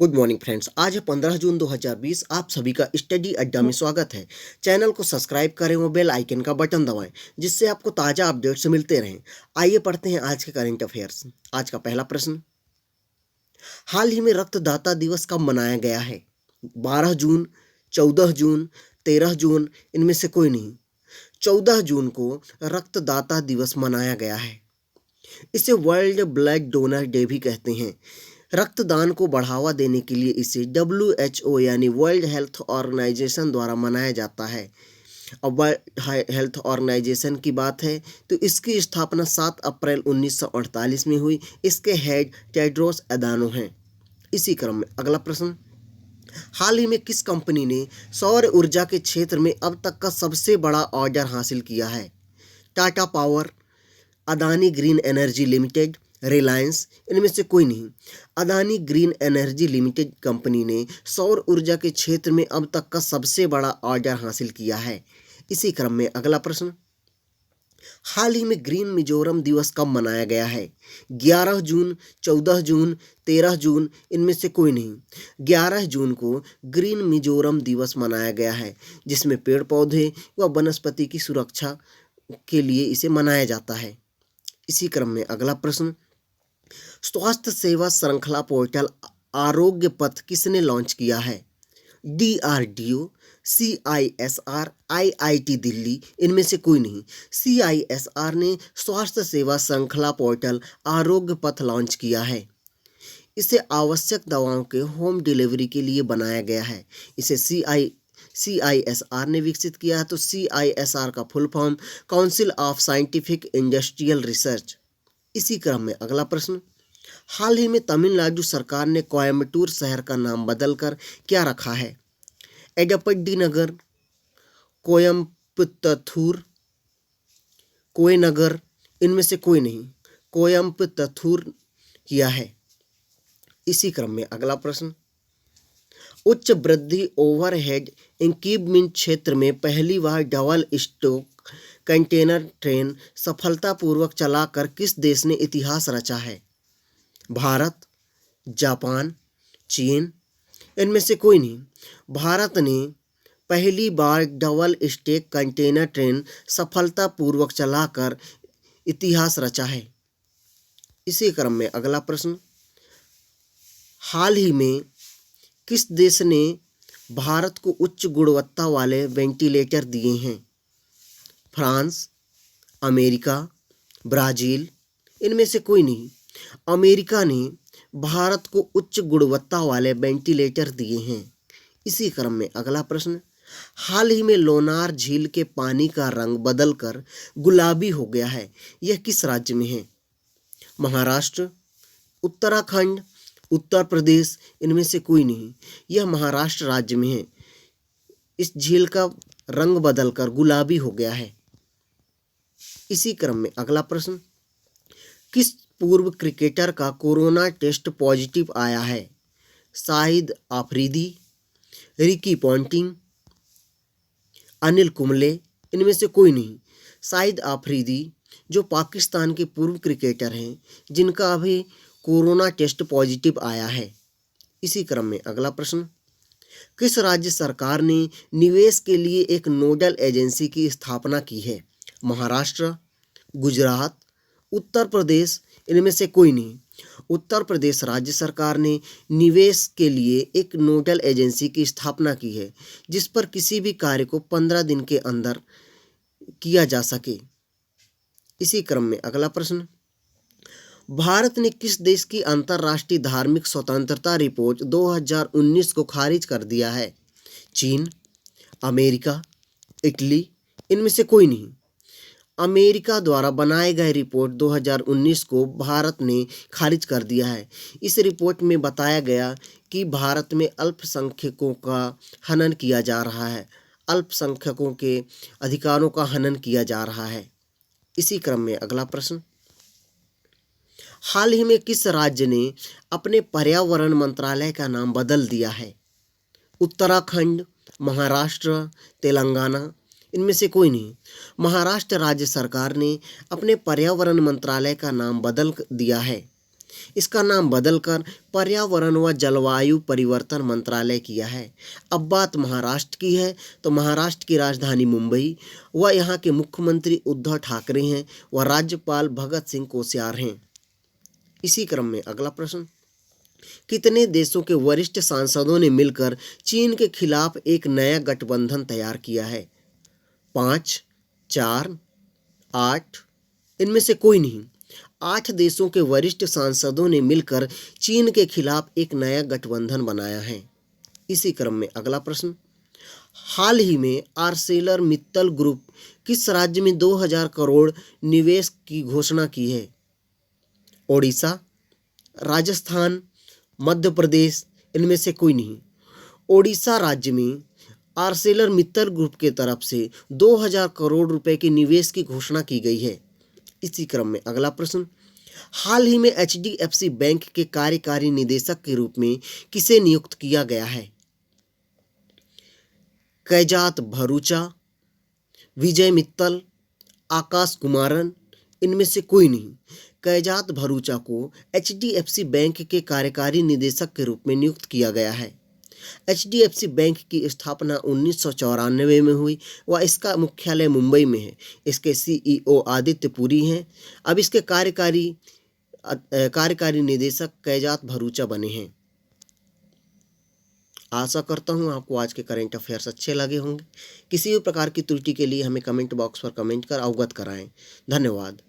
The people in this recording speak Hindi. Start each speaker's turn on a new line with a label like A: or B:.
A: Good morning friends. आज है 15 जून 2020। आप सभी का स्टडी अड्डा में स्वागत है। चैनल को सब्सक्राइब करें और बेल आइकन का बटन दबाएं जिससे आपको ताज़ा अपडेट्स मिलते रहें। आइए पढ़ते हैं आज के करंट अफेयर्स। आज का पहला प्रश्न, हाल ही में रक्तदाता दिवस कब मनाया गया है? 12 जून, 14 जून, 13 जून, इनमें से कोई नहीं। 14 जून को रक्तदाता दिवस मनाया गया है। इसे वर्ल्ड ब्लड डोनर डे भी कहते हैं। रक्तदान को बढ़ावा देने के लिए इसे WHO यानी वर्ल्ड हेल्थ ऑर्गेनाइजेशन द्वारा मनाया जाता है। अब वर्ल्ड हेल्थ ऑर्गेनाइजेशन की बात है तो इसकी स्थापना 7 अप्रैल 1948 में हुई। इसके हेड टेड्रोस अदानो हैं। इसी क्रम में अगला प्रश्न, हाल ही में किस कंपनी ने सौर ऊर्जा के क्षेत्र में अब तक का सबसे बड़ा ऑर्डर हासिल किया है? Tata power, Adani green energy limited, Reliance, इनमें से कोई नहीं। Adani green energy limited company ने सौर ऊर्जा के क्षेत्र में अब तक का सबसे बड़ा ऑर्डर हासिल किया है। इसी क्रम में अगला प्रश्न, हाल ही में ग्रीन मिजोरम दिवस कब मनाया गया है? 11 जून, 14 जून, 13 जून, इनमें से कोई नहीं। 11 जून को ग्रीन मिजोरम दिवस मनाया गया है जिसमें पेड़ पौधे व वनस्पति की सुरक्षा के लिए इसे मनाया जाता है। इसी क्रम में अगला प्रश्न, स्वास्थ्य सेवा श्रृंखला पोर्टल आरोग्य पथ किसने लॉन्च किया है? DRDO, CISR, IIT दिल्ली, इनमें से कोई नहीं। CISR ने स्वास्थ्य सेवा श्रृंखला पोर्टल आरोग्य पथ लॉन्च किया है। इसे आवश्यक दवाओं के होम डिलीवरी के लिए बनाया गया है। इसे CISR ने विकसित किया है। तो CISR का full form council of scientific industrial research. इसी क्रम में अगला प्रश्न, हाल ही में तमिलनाडु सरकार ने कोयम्बटूर शहर का नाम बदलकर क्या रखा है? एडप्पडी नगर, कोयम्बटूर, कोयनगर, इनमें से कोई नहीं। कोयम्बटूर किया है। इसी क्रम में अगला प्रश्न, उच्च वृद्धि ओवरहेड इक्विपमेंट क्षेत्र में पहली बार डबल स्टॉक कंटेनर ट्रेन सफलतापूर्वक चलाकर किस देश ने इतिहास रचा है? भारत, जापान, चीन, इनमें से कोई नहीं। भारत ने पहली बार डबल स्टैक कंटेनर ट्रेन सफलतापूर्वक चलाकर इतिहास रचा है। इसी क्रम में अगला प्रश्न, हाल ही में किस देश ने भारत को उच्च गुणवत्ता वाले वेंटिलेटर दिए हैं? फ्रांस, अमेरिका, ब्राज़ील, इनमें से कोई नहीं। अमेरिका ने भारत को उच्च गुणवत्ता वाले वेंटिलेटर दिए हैं। इसी क्रम में अगला प्रश्न, हाल ही में लोनार झील के पानी का रंग बदलकर गुलाबी हो गया है। यह किस राज्य में है? महाराष्ट्र, उत्तराखंड, उत्तर प्रदेश, इनमें से कोई नहीं। यह महाराष्ट्र राज्य में है। इस झील का रंग बदलकर गुलाबी हो गया है। इसी क्रम में अगला प्रश्न, किस पूर्व क्रिकेटर का कोरोना टेस्ट पॉजिटिव आया है? शाहिद आफरीदी, रिकी पॉन्टिंग, अनिल कुंबले, इनमें से कोई नहीं। शाहिद आफरीदी जो पाकिस्तान के पूर्व क्रिकेटर हैं जिनका अभी कोरोना टेस्ट पॉजिटिव आया है। इसी क्रम में अगला प्रश्न, किस राज्य सरकार ने निवेश के लिए एक नोडल एजेंसी की स्थापना की है? महाराष्ट्र, गुजरात, उत्तर प्रदेश, इनमें से कोई नहीं। उत्तर प्रदेश राज्य सरकार ने निवेश के लिए एक नोडल एजेंसी की स्थापना की है जिस पर किसी भी कार्य को 15 दिन के अंदर किया जा सके। इसी क्रम में अगला प्रश्न, भारत ने किस देश की अंतर्राष्ट्रीय धार्मिक स्वतंत्रता रिपोर्ट 2019 को खारिज कर दिया है? चीन, अमेरिका, इटली, इनमें से कोई नहीं। अमेरिका द्वारा बनाए गए रिपोर्ट 2019 को भारत ने खारिज कर दिया है। इस रिपोर्ट में बताया गया कि भारत में अल्पसंख्यकों का हनन किया जा रहा है। अल्पसंख्यकों के अधिकारों का हनन किया जा रहा है। इसी क्रम में अगला प्रश्न, हाल ही में किस राज्य ने अपने पर्यावरण मंत्रालय का नाम बदल दिया है? उत्तराखंड, महाराष्ट्र, तेलंगाना, इनमें से कोई नहीं। महाराष्ट्र राज्य सरकार ने अपने पर्यावरण मंत्रालय का नाम बदल दिया है। इसका नाम बदलकर पर्यावरण व जलवायु परिवर्तन मंत्रालय किया है। अब बात महाराष्ट्र की है तो महाराष्ट्र की राजधानी मुंबई व यहाँ के मुख्यमंत्री उद्धव ठाकरे हैं व राज्यपाल भगत सिंह कोश्यारी हैं। इसी क्रम में अगला प्रश्न, कितने देशों के वरिष्ठ सांसदों ने मिलकर चीन के खिलाफ एक नया गठबंधन तैयार किया है? 5, 4, 8, इनमें से कोई नहीं। 8 देशों के वरिष्ठ सांसदों ने मिलकर चीन के खिलाफ एक नया गठबंधन बनाया है। इसी क्रम में अगला प्रश्न, हाल ही में आर्सेलर मित्तल ग्रुप किस राज्य में 2000 करोड़ निवेश की घोषणा की है? ओडिशा, राजस्थान, मध्य प्रदेश, इनमें से कोई नहीं। ओडिशा राज्य में आर्सेलर मित्तल ग्रुप के तरफ से 2000 करोड़ रुपए के निवेश की घोषणा की गई है। इसी क्रम में अगला प्रश्न, हाल ही में HDFC बैंक के कार्यकारी निदेशक के रूप में किसे नियुक्त किया गया है? कैजात भरूचा, विजय मित्तल, आकाश कुमारन, इनमें से कोई नहीं। कैजात भरूचा को HDFC बैंक के कार्यकारी निदेशक के रूप में नियुक्त किया गया है। HDFC बैंक की स्थापना 1994 में हुई व इसका मुख्यालय मुंबई में है। इसके CEO आदित्य पुरी हैं। अब इसके कार्यकारी निदेशक कैजात भरूचा बने हैं। आशा करता हूँ आपको आज के करंट अफेयर्स अच्छे लगे होंगे। किसी भी प्रकार की त्रुटि के लिए हमें कमेंट बॉक्स पर कमेंट कर अवगत कराएं। धन्यवाद।